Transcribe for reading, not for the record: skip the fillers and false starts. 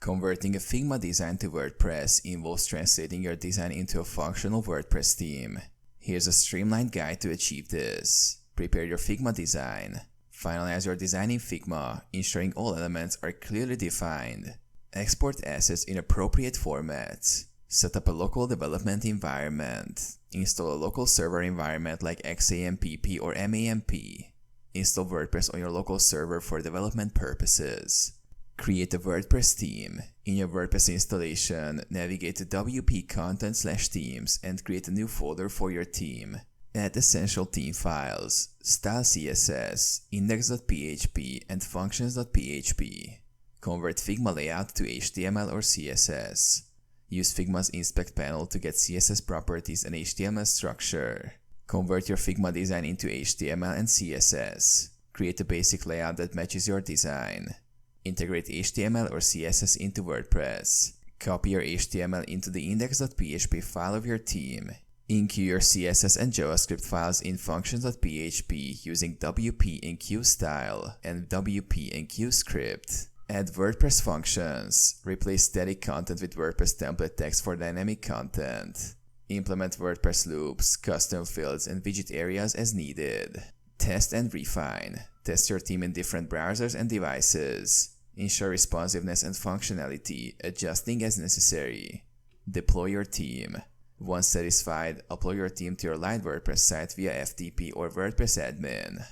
Converting a Figma design to WordPress involves translating your design into a functional WordPress theme. Here's a streamlined guide to achieve this. Prepare your Figma design. Finalize your design in Figma, ensuring all elements are clearly defined. Export assets in appropriate formats. Set up a local development environment. Install a local server environment like XAMPP or MAMP. Install WordPress on your local server for development purposes. Create a WordPress theme. In your WordPress installation, navigate to WP content/themes and create a new folder for your theme. Add essential theme files, style CSS, index.php, and functions.php. Convert Figma layout to HTML or CSS. Use Figma's inspect panel to get CSS properties and HTML structure. Convert your Figma design into HTML and CSS. Create a basic layout that matches your design. Integrate HTML or CSS into WordPress. Copy your HTML into the index.php file of your theme. Enqueue your CSS and JavaScript files in functions.php using WP-enqueue style and WP-enqueue script. Add WordPress functions. Replace static content with WordPress template text for dynamic content. Implement WordPress loops, custom fields, and widget areas as needed. Test and refine. Test your theme in different browsers and devices. Ensure responsiveness and functionality, adjusting as necessary. Deploy your theme. Once satisfied, upload your theme to your live WordPress site via FTP or WordPress admin.